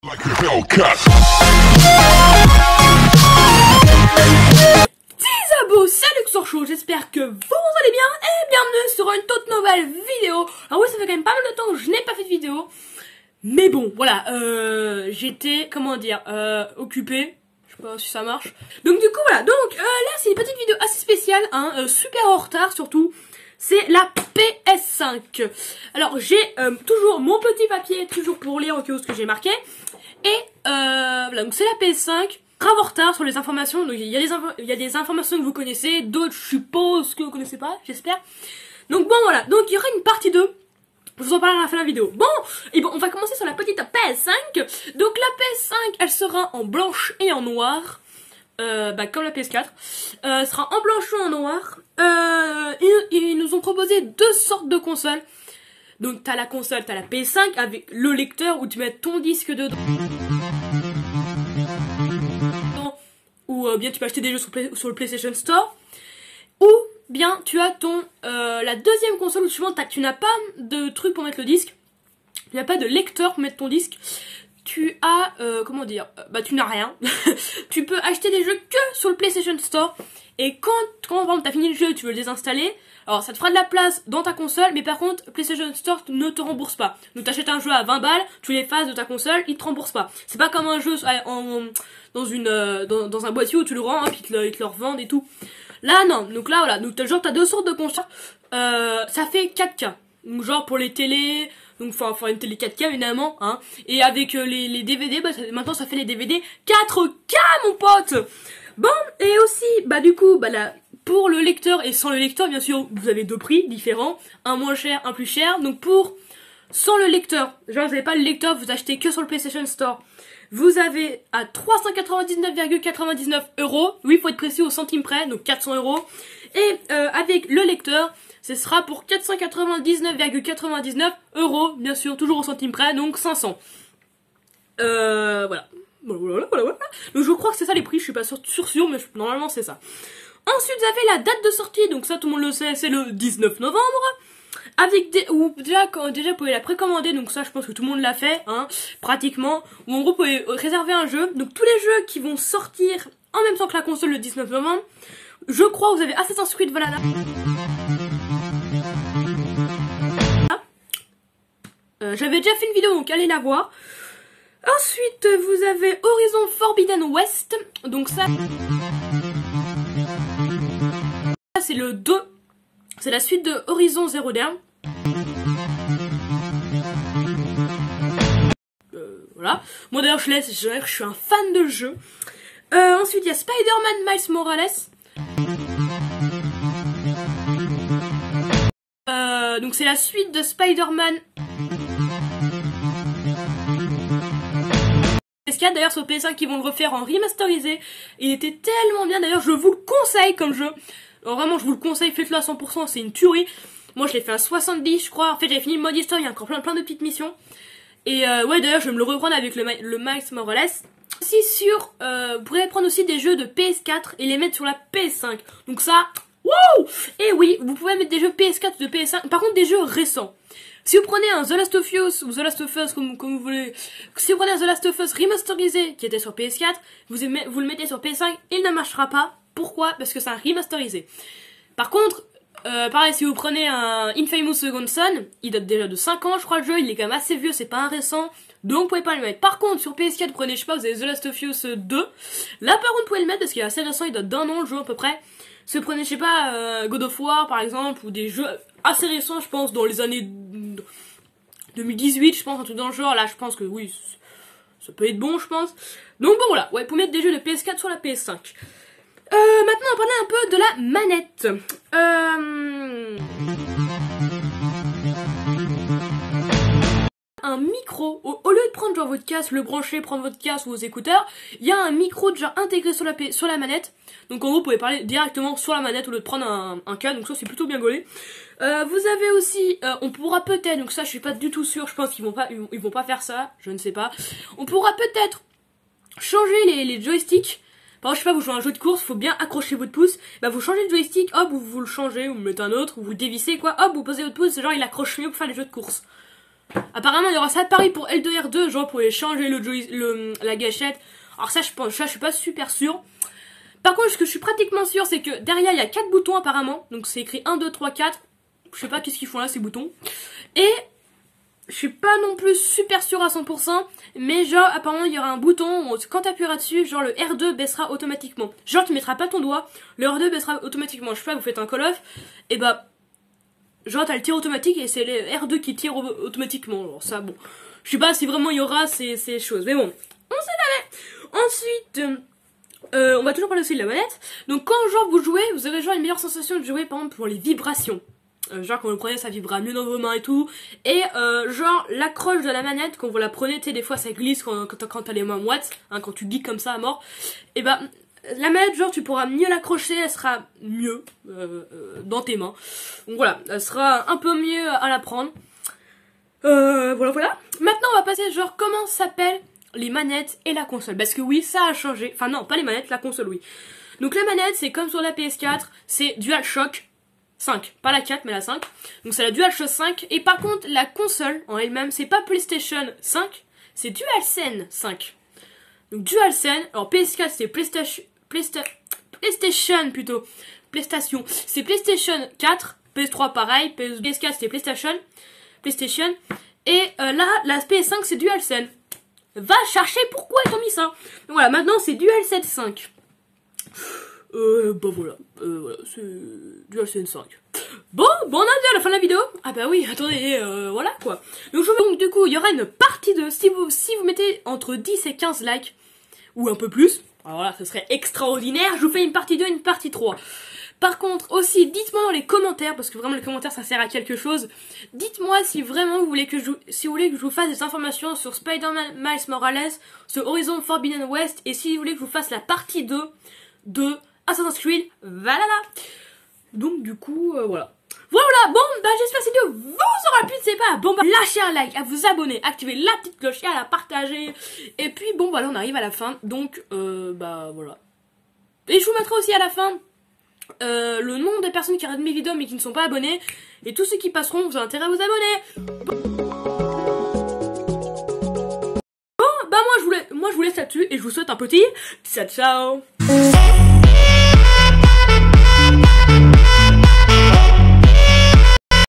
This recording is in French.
Like a Hellcat. Tisabo, salut Xorcho, j'espère que vous allez bien et bienvenue sur une toute nouvelle vidéo. Alors oui, ça fait quand même pas mal de temps que je n'ai pas fait de vidéo. Mais bon, voilà, j'étais, comment dire, occupée. Je sais pas si ça marche. Donc du coup, voilà, donc là c'est une petite vidéo assez spéciale, hein, super en retard surtout. C'est la PS5. Alors j'ai toujours mon petit papier, toujours pour lire au cas où ce que j'ai marqué. Et voilà, donc c'est la PS5. Grave en retard sur les informations. Donc il y a des informations que vous connaissez, d'autres je suppose que vous connaissez pas, j'espère. Donc bon voilà, donc il y aura une partie 2. Je vous en parlerai à la fin de la vidéo. Bon, et bon, on va commencer sur la petite PS5. Donc la PS5, elle sera en blanche et en noir. Comme la PS4. Sera en blanche ou en noir. Ils nous ont proposé deux sortes de consoles. Donc t'as la console, t'as la PS5 avec le lecteur où tu mets ton disque dedans. Ou bien tu peux acheter des jeux sur le PlayStation Store. Ou bien tu as la deuxième console où tu n'as pas de truc pour mettre le disque. Tu n'as pas de lecteur pour mettre ton disque. Tu as, tu n'as rien. Tu peux acheter des jeux que sur le PlayStation Store. Et quand par exemple t'as fini le jeu, tu veux le désinstaller. Alors ça te fera de la place dans ta console, mais par contre PlayStation Store ne te rembourse pas. Donc t'achètes un jeu à 20 balles, tu l'effaces de ta console, il te rembourse pas. C'est pas comme un jeu dans un boîtier où tu le rends, hein, puis ils te le revendent et tout. Là non, donc là voilà, donc t'as deux sortes de consoles. Ça fait 4K. Donc genre pour les télés, donc enfin une télé 4K évidemment, hein. Et avec les DVD, maintenant ça fait les DVD 4K mon pote. Bon, et aussi, du coup, là, pour le lecteur et sans le lecteur, bien sûr, vous avez deux prix différents, un moins cher, un plus cher. Donc pour sans le lecteur, genre vous n'avez pas le lecteur, vous achetez que sur le PlayStation Store. Vous avez à 399,99 €. Oui, il faut être précis au centime près, donc 400 €. Et avec le lecteur, ce sera pour 499,99 €, bien sûr, toujours au centime près, donc 500. Voilà. Voilà. Donc je crois que c'est ça les prix, je suis pas sûr, mais normalement c'est ça. Ensuite vous avez la date de sortie, donc ça tout le monde le sait, c'est le 19 novembre. Avec déjà vous pouvez la précommander, donc ça je pense que tout le monde l'a fait, hein, pratiquement. Ou en gros vous pouvez réserver un jeu. Donc tous les jeux qui vont sortir en même temps que la console le 19 novembre, je crois que vous avez Assassin's Creed Valhalla. J'avais déjà fait une vidéo, donc allez la voir. Ensuite, vous avez Horizon Forbidden West. Donc ça, c'est le 2. C'est la suite de Horizon Zero Dawn. Voilà. Moi d'ailleurs, je suis un fan de jeu. Ensuite, il y a Spider-Man Miles Morales. Donc c'est la suite de Spider-Man. PS4 d'ailleurs sur PS5 qui vont le refaire en remasterisé. Il était tellement bien, d'ailleurs je vous le conseille comme jeu. Alors vraiment je vous le conseille, faites-le à 100%, c'est une tuerie. Moi je l'ai fait à 70 je crois. En fait j'avais fini le mode histoire, il y a encore plein de petites missions. Et ouais d'ailleurs je vais me le reprendre avec le Miles Morales. Aussi vous pourrez prendre aussi des jeux de PS4 et les mettre sur la PS5. Donc ça, wow. Et oui, vous pouvez mettre des jeux PS4 ou de PS5, par contre des jeux récents. Si vous prenez un The Last of Us ou The Last of Us comme vous voulez, si vous prenez un The Last of Us remasterisé qui était sur PS4, vous le mettez sur PS5, il ne marchera pas. Pourquoi? Parce que c'est un remasterisé. Par contre, pareil, si vous prenez un Infamous Second Son, il date déjà de 5 ans je crois le jeu, il est quand même assez vieux, c'est pas un récent, donc vous pouvez pas le mettre. Par contre, sur PS4, prenez, je sais pas, vous avez The Last of Us 2, là par contre vous pouvez le mettre parce qu'il est assez récent, il date d'1 an le jeu à peu près. Si vous prenez, je sais pas, God of War par exemple, ou des jeux assez récents je pense, dans les années 2018 je pense, un truc dans le genre, là je pense que oui, ça peut être bon je pense. Donc bon voilà, ouais, pour mettre des jeux de PS4 sur la PS5. Maintenant on va parler un peu de la manette. Un micro, au lieu de prendre genre votre casque, le brancher, prendre votre casque ou vos écouteurs, il y a un micro déjà intégré sur la manette. Donc en gros vous pouvez parler directement sur la manette au lieu de prendre un câble, donc ça c'est plutôt bien gaulé. Vous avez aussi, on pourra peut-être, donc ça je suis pas du tout sûre, je pense qu'ils vont pas faire ça, je ne sais pas. On pourra peut-être changer les joysticks. Par exemple, je sais pas, vous jouez à un jeu de course, faut bien accrocher votre pouce. Vous changez le joystick, hop, vous le changez, vous mettez un autre, ou vous dévissez quoi, hop, vous posez votre pouce, genre il accroche mieux pour faire les jeux de course. Apparemment il y aura ça pareil pour L2R2, genre pour changer la gâchette. Alors ça je suis pas super sûr. Par contre ce que je suis pratiquement sûr c'est que derrière il y a 4 boutons apparemment. Donc c'est écrit 1, 2, 3, 4. Je sais pas qu'est-ce qu'ils font là ces boutons. Et je suis pas non plus super sûr à 100%, mais genre apparemment il y aura un bouton où quand tu appuieras dessus, genre le R2 baissera automatiquement. Genre tu mettras pas ton doigt, le R2 baissera automatiquement. Je sais pas, vous faites un Call of, et bah genre t'as le tir automatique et c'est le R2 qui tire automatiquement. Alors ça bon, je sais pas si vraiment il y aura ces choses, mais bon, on sait jamais. Ensuite, on va toujours parler aussi de la manette. Donc quand genre vous jouez, vous avez genre une meilleure sensation de jouer par exemple pour les vibrations. Genre quand vous le prenez ça vibrera mieux dans vos mains et tout. Et genre l'accroche de la manette, quand vous la prenez, tu sais des fois ça glisse quand t'as les mains moites, hein, quand tu geeks comme ça à mort. Et bah la manette genre tu pourras mieux l'accrocher, elle sera mieux dans tes mains. Donc voilà, elle sera un peu mieux à la prendre. Voilà. Maintenant on va passer genre comment s'appellent les manettes et la console. Parce que oui ça a changé, enfin non pas les manettes, la console oui. Donc la manette c'est comme sur la PS4, c'est DualShock 5, pas la 4 mais la 5. Donc c'est la DualShock 5. Et par contre la console en elle-même c'est pas PlayStation 5, c'est DualSense 5. Donc DualSense, alors PS4 c'est PlayStation plutôt. PlayStation, c'est PlayStation 4, PS3 pareil, PS4 c'est PlayStation. Et là la PS5 c'est DualSense. Va chercher pourquoi ils ont mis ça. Donc voilà, maintenant c'est DualSense 5. Bah voilà, c'est DualSense 5. Bon, on a dit à la fin de la vidéo. Ah bah oui, attendez, voilà quoi. Donc du coup, il y aura une partie 2. Si vous mettez entre 10 et 15 likes, ou un peu plus, alors voilà, ce serait extraordinaire. Je vous fais une partie 2 et une partie 3. Par contre, aussi, dites-moi dans les commentaires, parce que vraiment les commentaires ça sert à quelque chose. Dites-moi si vraiment vous voulez que je vous fasse des informations sur Spider-Man Miles Morales, sur Horizon Forbidden West, et si vous voulez que je vous fasse la partie 2 de Assassin's Creed Valhalla. Donc du coup, voilà. Voilà, bon, bah j'espère que cette vidéo vous aura plu, c'est pas, bon bah lâchez un like, à vous abonner, activez la petite cloche et à la partager. Et puis bon voilà, on arrive à la fin, donc bah voilà. Et je vous mettrai aussi à la fin le nom des personnes qui regardent mes vidéos mais qui ne sont pas abonnés. Et tous ceux qui passeront, vous avez intérêt à vous abonner. Bon, bah moi je vous laisse là-dessus et je vous souhaite un petit ciao.